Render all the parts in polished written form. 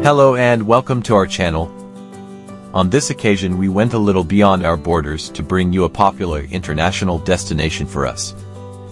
Hello and welcome to our channel. On this occasion we went a little beyond our borders to bring you a popular international destination for us.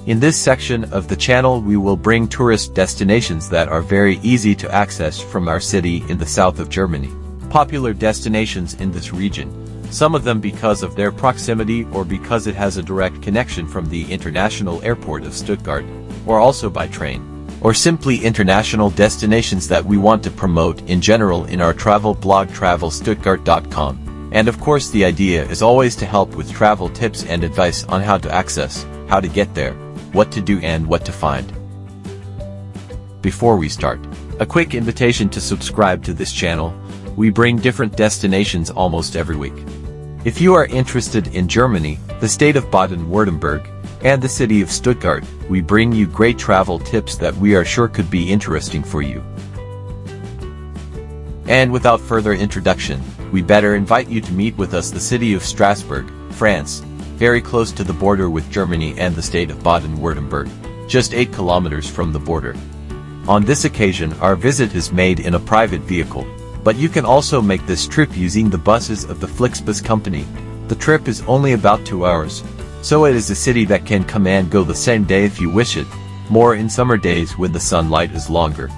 In this section of the channel we will bring tourist destinations that are very easy to access from our city in the south of Germany. Popular destinations in this region, some of them because of their proximity or because it has a direct connection from the international airport of Stuttgart, or also by train, or simply international destinations that we want to promote in general in our travel blog travelstuttgart.com. And of course the idea is always to help with travel tips and advice on how to access, how to get there, what to do and what to find. Before we start, a quick invitation to subscribe to this channel. We bring different destinations almost every week. If you are interested in Germany, the state of Baden-Württemberg, and the city of Stuttgart, we bring you great travel tips that we are sure could be interesting for you. And without further introduction, we better invite you to meet with us the city of Strasbourg, France, very close to the border with Germany and the state of Baden-Württemberg, just 8 kilometers from the border. On this occasion our visit is made in a private vehicle, but you can also make this trip using the buses of the Flixbus company. The trip is only about 2 hours. So it is a city that can come and go the same day if you wish it, more in summer days when the sunlight is longer.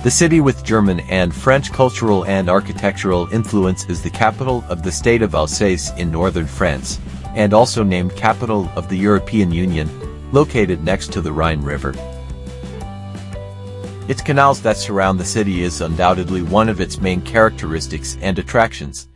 The city with German and French cultural and architectural influence is the capital of the state of Alsace in northern France, and also named capital of the European Union, located next to the Rhine River. Its canals that surround the city is undoubtedly one of its main characteristics and attractions.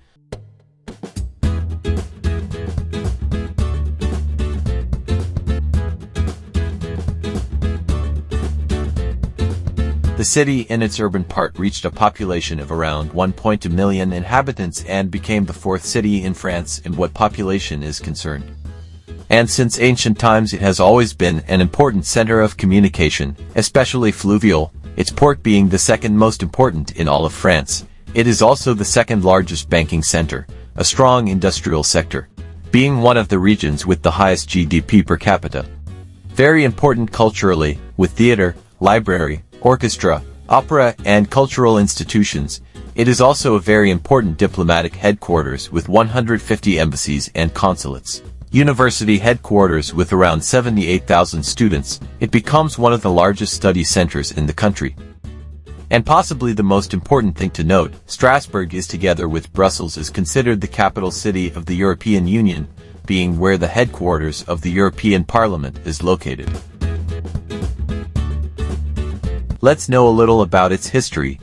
The city in its urban part reached a population of around 1.2 million inhabitants and became the 4th city in France in what population is concerned. And since ancient times it has always been an important center of communication, especially fluvial, its port being the second most important in all of France. It is also the second largest banking center, a strong industrial sector, being one of the regions with the highest GDP per capita. Very important culturally, with theater, library, orchestra, opera, and cultural institutions. It is also a very important diplomatic headquarters with 150 embassies and consulates. University headquarters with around 78,000 students, it becomes one of the largest study centers in the country. And possibly the most important thing to note, Strasbourg is together with Brussels is considered the capital city of the European Union, being where the headquarters of the European Parliament is located. Let's know a little about its history.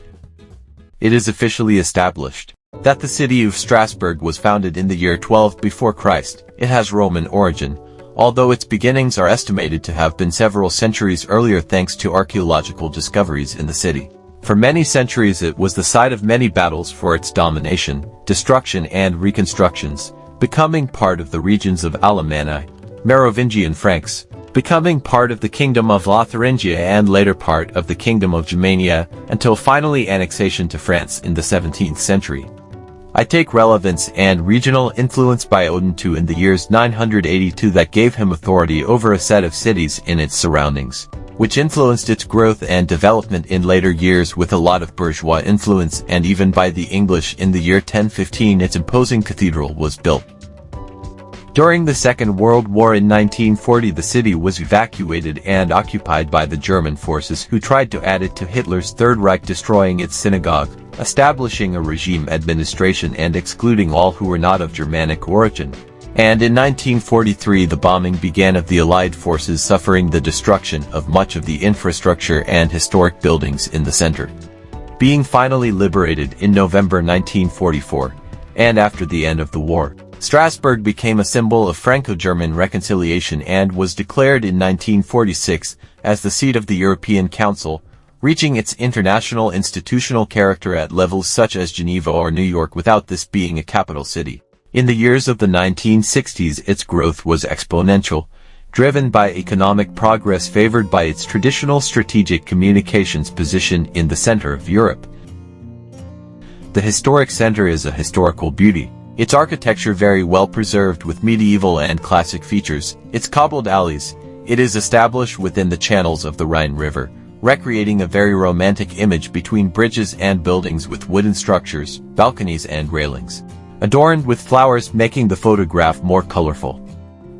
It is officially established that the city of Strasbourg was founded in the year 12 before Christ. It has Roman origin, although its beginnings are estimated to have been several centuries earlier thanks to archaeological discoveries in the city. For many centuries it was the site of many battles for its domination, destruction and reconstructions, becoming part of the regions of Alemanni, Merovingian Franks, becoming part of the Kingdom of Lotharingia and later part of the Kingdom of Germania, until finally annexation to France in the 17th century. I take relevance and regional influence by Odin II in the years 982 that gave him authority over a set of cities in its surroundings, which influenced its growth and development in later years with a lot of bourgeois influence, and even by the English in the year 1015 its imposing cathedral was built. During the Second World War in 1940 the city was evacuated and occupied by the German forces who tried to add it to Hitler's Third Reich, destroying its synagogue, establishing a regime administration and excluding all who were not of Germanic origin. And in 1943 the bombing began of the Allied forces, suffering the destruction of much of the infrastructure and historic buildings in the center. Being finally liberated in November 1944, and after the end of the war, Strasbourg became a symbol of Franco-German reconciliation and was declared in 1946 as the seat of the European Council, reaching its international institutional character at levels such as Geneva or New York without this being a capital city. In the years of the 1960s its growth was exponential, driven by economic progress favored by its traditional strategic communications position in the center of Europe. The historic center is a historical beauty. Its architecture very well preserved with medieval and classic features, its cobbled alleys. It is established within the channels of the Rhine River, recreating a very romantic image between bridges and buildings with wooden structures, balconies and railings, adorned with flowers, making the photograph more colorful.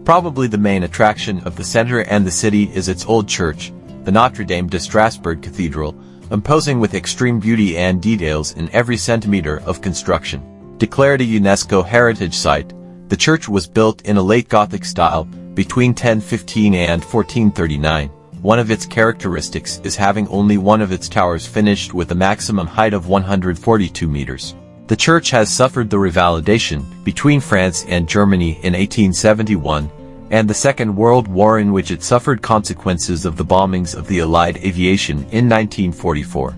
Probably the main attraction of the center and the city is its old church, the Notre Dame de Strasbourg Cathedral, imposing with extreme beauty and details in every centimeter of construction. Declared a UNESCO heritage site, the church was built in a late Gothic style between 1015 and 1439. One of its characteristics is having only one of its towers finished with a maximum height of 142 meters. The church has suffered the revalidation between France and Germany in 1871 and the Second World War, in which it suffered consequences of the bombings of the Allied aviation in 1944.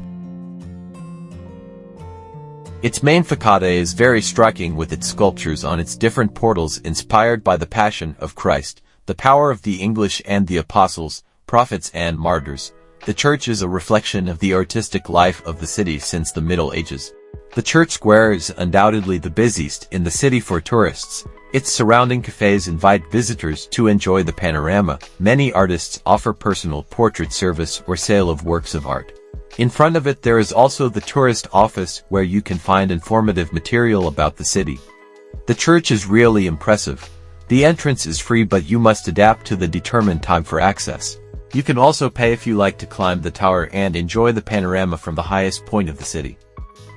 Its main facade is very striking with its sculptures on its different portals inspired by the Passion of Christ, the power of the English and the apostles, prophets and martyrs. The church is a reflection of the artistic life of the city since the Middle Ages. The church square is undoubtedly the busiest in the city for tourists. Its surrounding cafes invite visitors to enjoy the panorama. Many artists offer personal portrait service or sale of works of art. In front of it there is also the tourist office, where you can find informative material about the city. The church is really impressive. The entrance is free, but you must adapt to the determined time for access. You can also pay if you like to climb the tower and enjoy the panorama from the highest point of the city.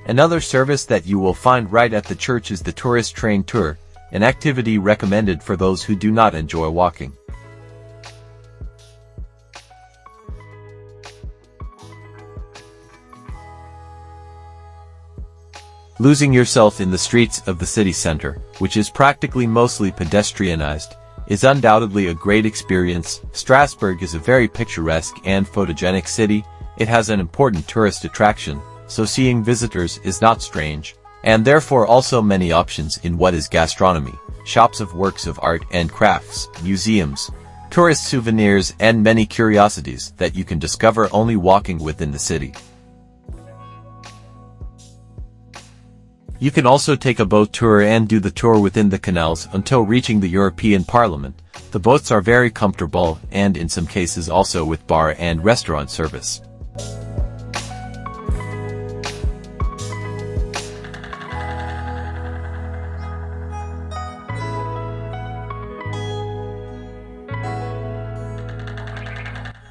Another service that you will find right at the church is the tourist train tour, an activity recommended for those who do not enjoy walking. Losing yourself in the streets of the city center, which is practically mostly pedestrianized, is undoubtedly a great experience. Strasbourg is a very picturesque and photogenic city. It has an important tourist attraction, so seeing visitors is not strange, and therefore also many options in what is gastronomy, shops of works of art and crafts, museums, tourist souvenirs, and many curiosities that you can discover only walking within the city. You can also take a boat tour and do the tour within the canals until reaching the European Parliament. The boats are very comfortable and in some cases also with bar and restaurant service.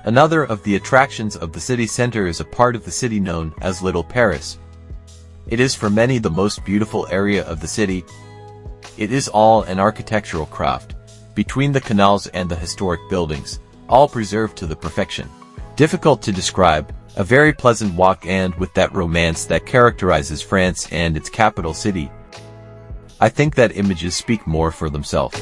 Another of the attractions of the city center is a part of the city known as Little Paris. It is for many the most beautiful area of the city. It is all an architectural craft, between the canals and the historic buildings, all preserved to the perfection. Difficult to describe, a very pleasant walk, and with that romance that characterizes France and its capital city. I think that images speak more for themselves.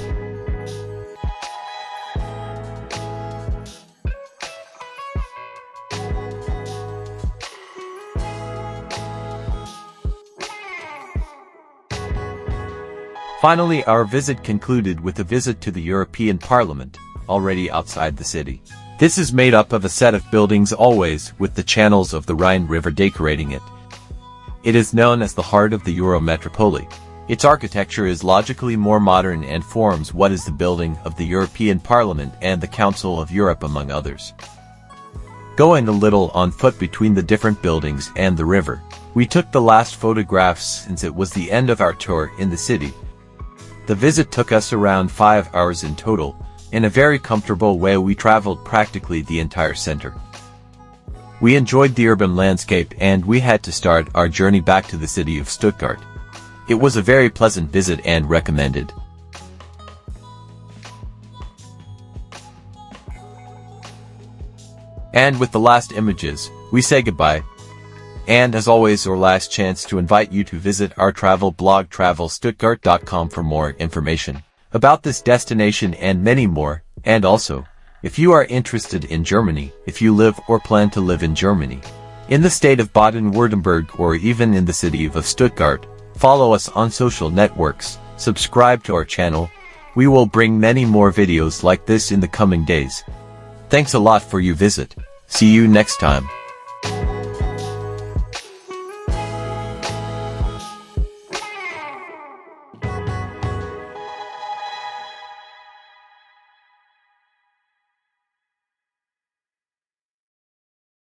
Finally, our visit concluded with a visit to the European Parliament, already outside the city. This is made up of a set of buildings, always with the channels of the Rhine River decorating it. It is known as the heart of the Euro metropole. Its architecture is logically more modern and forms what is the building of the European Parliament and the Council of Europe, among others. Going a little on foot between the different buildings and the river, we took the last photographs since it was the end of our tour in the city. The visit took us around 5 hours in total. In a very comfortable way, we traveled practically the entire center. We enjoyed the urban landscape and we had to start our journey back to the city of Stuttgart. It was a very pleasant visit and recommended. And with the last images, we say goodbye. And as always, our last chance to invite you to visit our travel blog travelstuttgart.com for more information about this destination and many more. And also, if you are interested in Germany, if you live or plan to live in Germany, in the state of Baden-Württemberg or even in the city of Stuttgart, follow us on social networks, subscribe to our channel. We will bring many more videos like this in the coming days. Thanks a lot for your visit. See you next time.